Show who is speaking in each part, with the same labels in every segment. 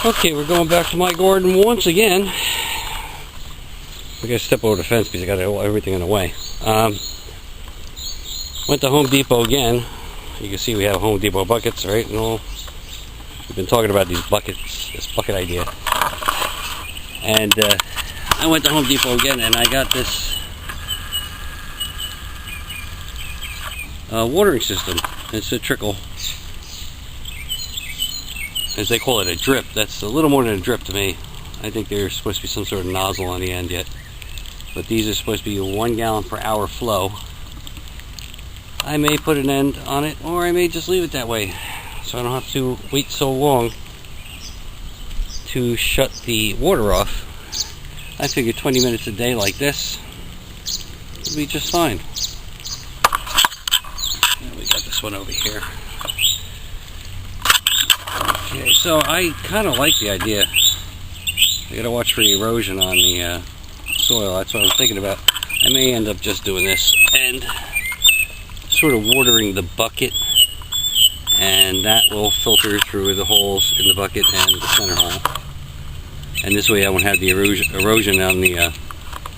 Speaker 1: Okay, we're going back to my garden once again. We gotta step over the fence because I got everything in the way. Went to Home Depot again. You can see we have Home Depot buckets, right? And all. We've been talking about these buckets, this bucket idea. And I went to Home Depot again and I got this watering system. It's a trickle. As they call it, a drip. That's a little more than a drip to me. I think there's supposed to be some sort of nozzle on the end yet. But these are supposed to be a 1 gallon per hour flow. I may put an end on it, or I may just leave it that way, so I don't have to wait so long to shut the water off. I figure 20 minutes a day like this will be just fine. And we got this one over here. Okay, so I kind of like the idea. I gotta watch for erosion on the soil. That's what I'm thinking about. I may end up just doing this and sort of watering the bucket, and that will filter through the holes in the bucket and the center hole. And this way I won't have the erosion on the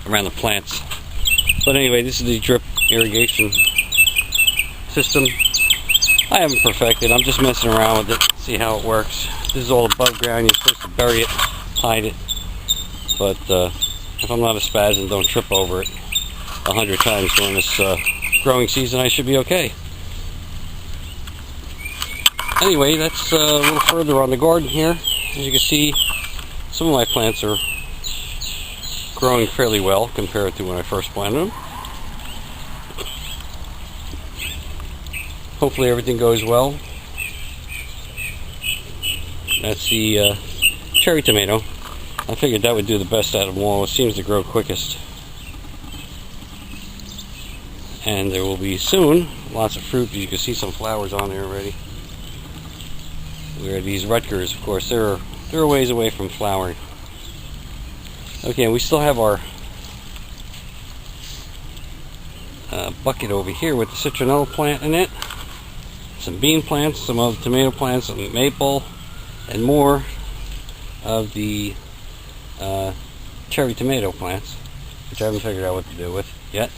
Speaker 1: around the plants. But anyway, this is the drip irrigation system. I haven't perfected. I'm just messing around with it, see how it works. This is all above ground. You're supposed to bury it, hide it. But if I'm not a spaz and don't trip over it 100 times during this growing season, I should be okay. Anyway, that's a little further on the garden here. As you can see, some of my plants are growing fairly well compared to when I first planted them. Hopefully everything goes well. That's the cherry tomato. I figured that would do the best out of them all. It seems to grow quickest. And there will be soon lots of fruit. You can see some flowers on there already. Where these Rutgers, of course, they're a ways away from flowering. Okay, we still have our bucket over here with the citronella plant in it. Some bean plants, some other tomato plants, some maple, and more of the cherry tomato plants, which I haven't figured out what to do with yet.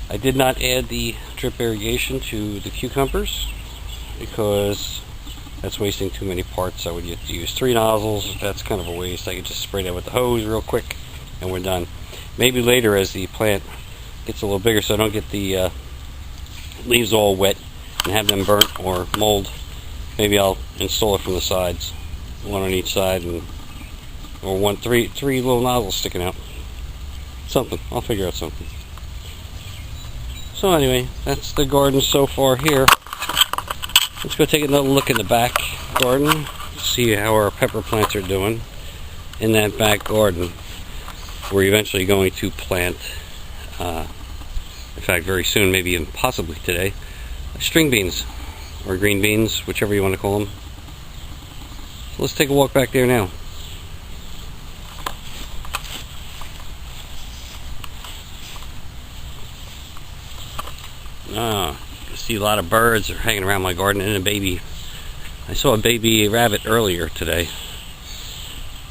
Speaker 1: I did not add the drip irrigation to the cucumbers because that's wasting too many parts. I would use 3 nozzles. That's kind of a waste. I could just spray that with the hose real quick and we're done. Maybe later as the plant gets a little bigger so I don't get the leaves all wet and have them burnt or mold, maybe I'll install it from the sides, one on each side, and or three little nozzles sticking out. Something. I'll figure out something. So anyway, that's the garden so far here. Let's go take another look in the back garden, see how our pepper plants are doing in that back garden. We're eventually going to plant, in fact very soon, maybe even possibly today, string beans or green beans, whichever you want to call them. So let's take a walk back there now. You see a lot of birds are hanging around my garden, and I saw a baby rabbit earlier today.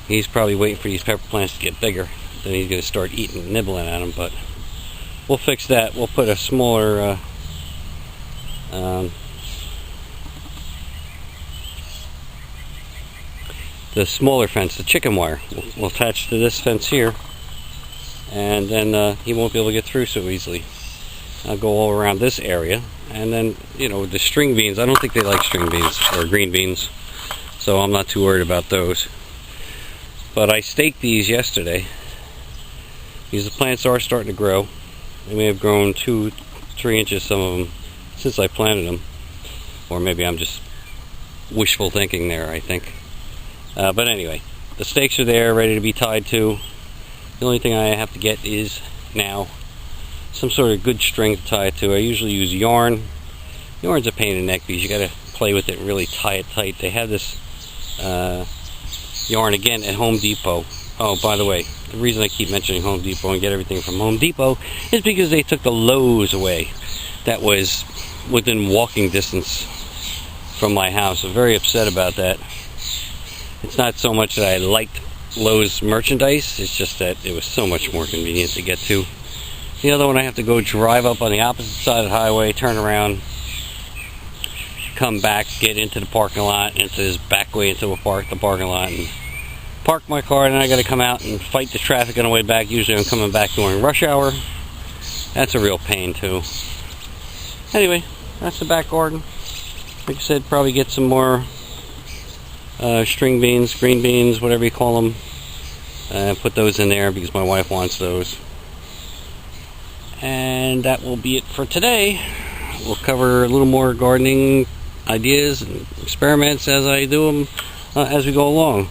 Speaker 1: He's probably waiting for these pepper plants to get bigger, then he's going to start eating, nibbling at them, but we'll fix that. We'll put a smaller the smaller fence, the chicken wire, we'll attach to this fence here, and then he won't be able to get through so easily. I'll go all around this area, and then, you know, the string beans, I don't think they like string beans or green beans, so I'm not too worried about those. But I staked these yesterday. These plants are starting to grow. They may have grown 2-3 inches, some of them, since I planted them, or maybe I'm just wishful thinking there, I think. But anyway, the stakes are there, ready to be tied to. The only thing I have to get is now some sort of good string to tie it to. I usually use yarn. Yarn's a pain in the neck because you got to play with it and really tie it tight. They have this yarn again at Home Depot. Oh, by the way, the reason I keep mentioning Home Depot and get everything from Home Depot is because they took the Lowe's away. That was within walking distance from my house. I'm very upset about that. It's not so much that I liked Lowe's merchandise, it's just that it was so much more convenient to get to. The other one, I have to go drive up on the opposite side of the highway, turn around, come back, get into the parking lot, into this back way into the parking lot, and park my car, and then I got to come out and fight the traffic on the way back. Usually I'm coming back during rush hour. That's a real pain too. Anyway, that's the back garden. Like I said, probably get some more string beans, green beans, whatever you call them. Put those in there because my wife wants those. And that will be it for today. We'll cover a little more gardening ideas and experiments as I do them as we go along.